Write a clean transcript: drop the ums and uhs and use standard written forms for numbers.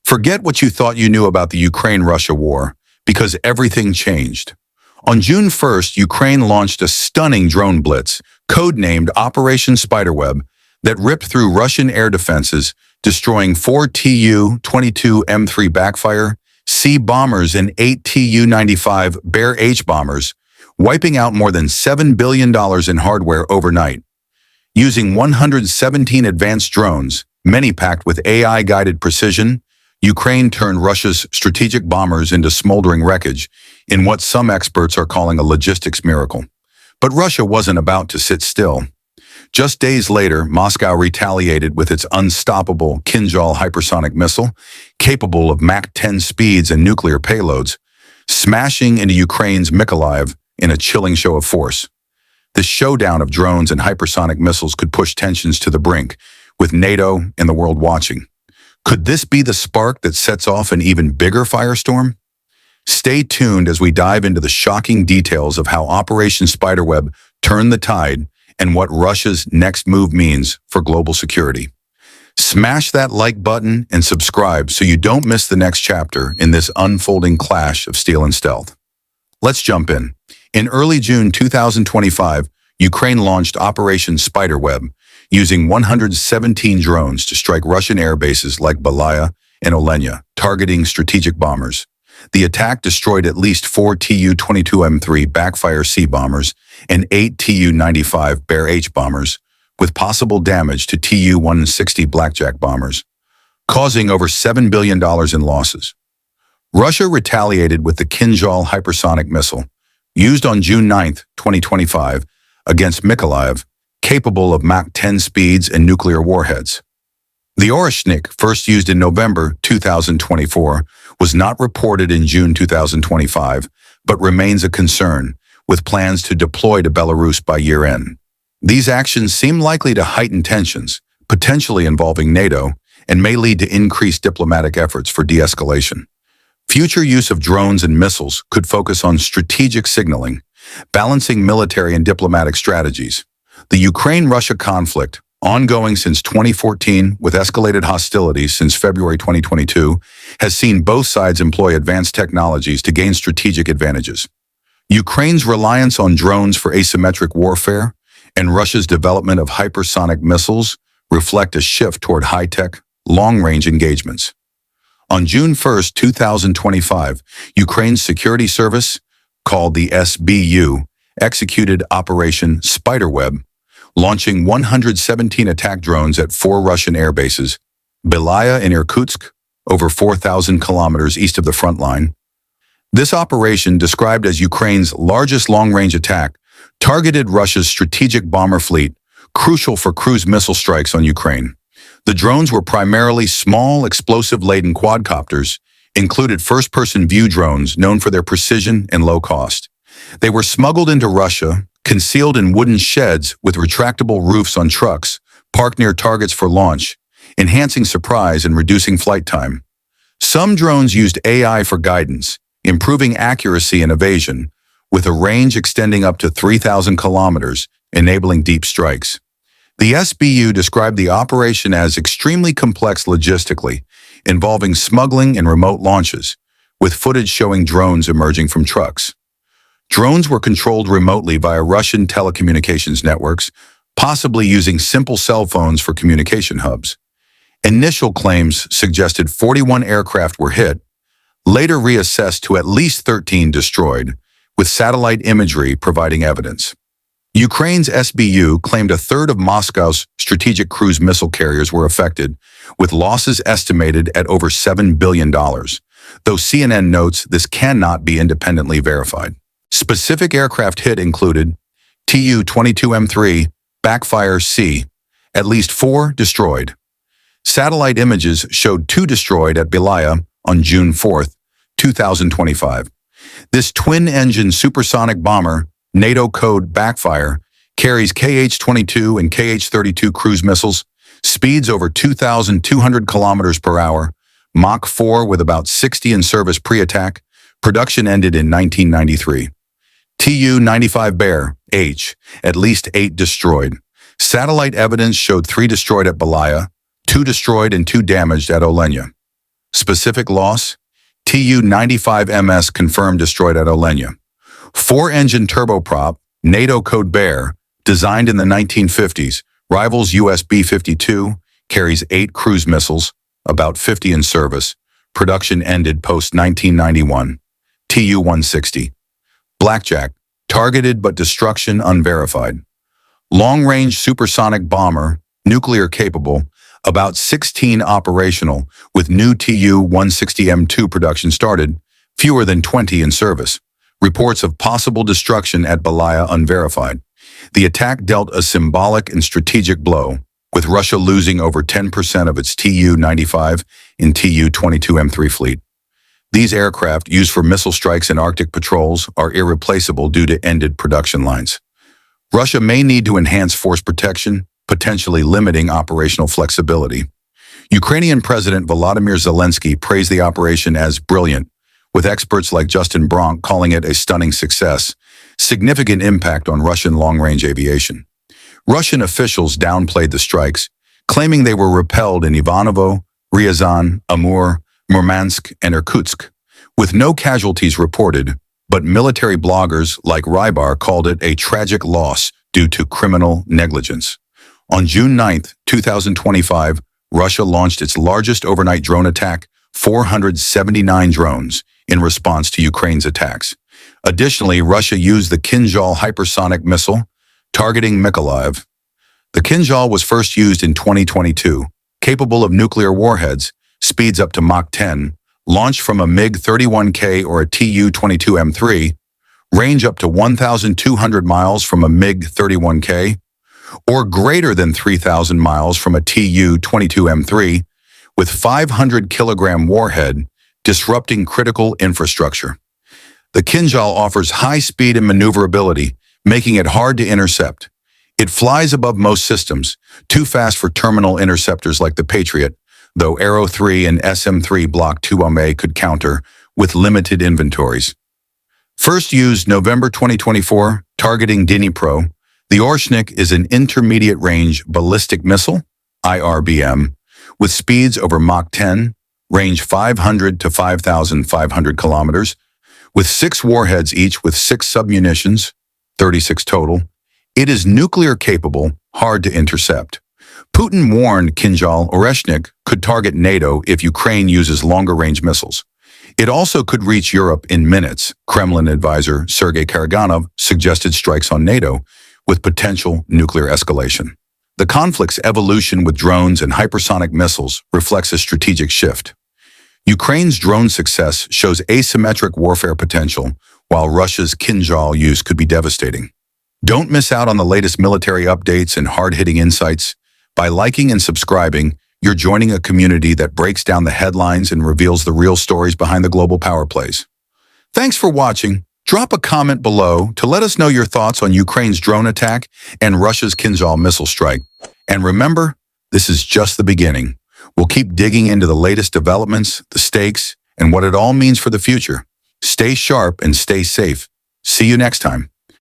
Forget what you thought you knew about the Ukraine-Russia war, because everything changed. On June 1st, Ukraine launched a stunning drone blitz, codenamed Operation Spiderweb, that ripped through Russian air defenses, destroying 4 Tu-22M3 backfire, C bombers and 8 Tu-95 Bear H bombers, wiping out more than $7 billion in hardware overnight. Using 117 advanced drones, many packed with AI-guided precision, Ukraine turned Russia's strategic bombers into smoldering wreckage in what some experts are calling a logistics miracle. But Russia wasn't about to sit still. Just days later, Moscow retaliated with its unstoppable Kinzhal hypersonic missile, capable of Mach 10 speeds and nuclear payloads, smashing into Ukraine's Mykolaiv in a chilling show of force. This showdown of drones and hypersonic missiles could push tensions to the brink, with NATO and the world watching. Could this be the spark that sets off an even bigger firestorm? Stay tuned as we dive into the shocking details of how Operation Spiderweb turned the tide and what Russia's next move means for global security. Smash that like button and subscribe so you don't miss the next chapter in this unfolding clash of steel and stealth. Let's jump in. In early June 2025, Ukraine launched Operation Spiderweb, using 117 drones to strike Russian air bases like Belaya and Olenya, targeting strategic bombers. The attack destroyed at least 4 Tu-22M3 backfire C bombers and 8 Tu-95 Bear H bombers, with possible damage to Tu-160 Blackjack bombers, causing over $7 billion in losses. Russia retaliated with the Kinzhal hypersonic missile, used on June 9, 2025, against Mykolaiv, capable of Mach 10 speeds and nuclear warheads. The Oreshnik, first used in November 2024, was not reported in June 2025, but remains a concern, with plans to deploy to Belarus by year-end. These actions seem likely to heighten tensions, potentially involving NATO, and may lead to increased diplomatic efforts for de-escalation. Future use of drones and missiles could focus on strategic signaling, balancing military and diplomatic strategies. The Ukraine-Russia conflict, ongoing since 2014 with escalated hostilities since February 2022, has seen both sides employ advanced technologies to gain strategic advantages. Ukraine's reliance on drones for asymmetric warfare and Russia's development of hypersonic missiles reflect a shift toward high-tech, long-range engagements. On June 1, 2025, Ukraine's security service, called the SBU, executed Operation Spiderweb, launching 117 attack drones at 4 Russian air bases, Belaya in Irkutsk, over 4,000 kilometers east of the front line. This operation, described as Ukraine's largest long-range attack, targeted Russia's strategic bomber fleet, crucial for cruise missile strikes on Ukraine. The drones were primarily small, explosive-laden quadcopters, included first-person view drones known for their precision and low cost. They were smuggled into Russia, concealed in wooden sheds with retractable roofs on trucks, parked near targets for launch, enhancing surprise and reducing flight time. Some drones used AI for guidance, improving accuracy and evasion, with a range extending up to 3,000 kilometers, enabling deep strikes. The SBU described the operation as extremely complex logistically, involving smuggling and remote launches, with footage showing drones emerging from trucks. Drones were controlled remotely via Russian telecommunications networks, possibly using simple cell phones for communication hubs. Initial claims suggested 41 aircraft were hit, later reassessed to at least 13 destroyed, with satellite imagery providing evidence. Ukraine's SBU claimed a third of Moscow's strategic cruise missile carriers were affected, with losses estimated at over $7 billion, though CNN notes this cannot be independently verified. Specific aircraft hit included Tu-22M3, Backfire C, at least 4 destroyed. Satellite images showed 2 destroyed at Belaya on June 4, 2025. This twin-engine supersonic bomber, NATO code Backfire, carries Kh-22 and Kh-32 cruise missiles, speeds over 2,200 kilometers per hour, Mach 4 with about 60 in service pre-attack. Production ended in 1993. Tu-95 Bear H, at least 8 destroyed. Satellite evidence showed 3 destroyed at Belaya, 2 destroyed and 2 damaged at Olenya. Specific loss? Tu-95MS confirmed destroyed at Olenia. 4-engine turboprop, NATO code Bear, designed in the 1950s, rivals US B-52, carries 8 cruise missiles, about 50 in service. Production ended post-1991. Tu-160. Blackjack, targeted but destruction unverified. Long-range supersonic bomber, nuclear-capable, about 16 operational, with new Tu-160M2 production started, fewer than 20 in service. Reports of possible destruction at Balaya unverified. The attack dealt a symbolic and strategic blow, with Russia losing over 10% of its Tu-95 and Tu-22M3 fleet. These aircraft, used for missile strikes and Arctic patrols, are irreplaceable due to ended production lines. Russia may need to enhance force protection, potentially limiting operational flexibility. Ukrainian President Volodymyr Zelensky praised the operation as brilliant, with experts like Justin Bronk calling it a stunning success, significant impact on Russian long-range aviation. Russian officials downplayed the strikes, claiming they were repelled in Ivanovo, Ryazan, Amur, Murmansk, and Irkutsk, with no casualties reported, but military bloggers like Rybar called it a tragic loss due to criminal negligence. On June 9, 2025, Russia launched its largest overnight drone attack, 479 drones, in response to Ukraine's attacks. Additionally, Russia used the Kinzhal hypersonic missile, targeting Mykolaiv. The Kinzhal was first used in 2022, capable of nuclear warheads, speeds up to Mach 10, launched from a MiG-31K or a Tu-22M3, range up to 1,200 miles from a MiG-31K, or greater than 3,000 miles from a Tu-22M3, with 500-kilogram warhead, disrupting critical infrastructure. The Kinzhal offers high speed and maneuverability, making it hard to intercept. It flies above most systems, too fast for terminal interceptors like the Patriot, though Arrow 3 and SM-3 Block 2MA could counter with limited inventories. First used November 2024, targeting Dnipro, the Orshnik is an intermediate-range ballistic missile, IRBM, with speeds over Mach 10, range 500 to 5,500 kilometers, with 6 warheads each with 6 submunitions, 36 total. It is nuclear-capable, hard to intercept. Putin warned Kinzhal Oreshnik could target NATO if Ukraine uses longer-range missiles. It also could reach Europe in minutes. Kremlin advisor Sergei Karaganov suggested strikes on NATO with potential nuclear escalation. The conflict's evolution with drones and hypersonic missiles reflects a strategic shift. Ukraine's drone success shows asymmetric warfare potential, while Russia's Kinzhal use could be devastating. Don't miss out on the latest military updates and hard-hitting insights. By liking and subscribing, you're joining a community that breaks down the headlines and reveals the real stories behind the global power plays. Thanks for watching. Drop a comment below to let us know your thoughts on Ukraine's drone attack and Russia's Kinzhal missile strike. And remember, this is just the beginning. We'll keep digging into the latest developments, the stakes, and what it all means for the future. Stay sharp and stay safe. See you next time.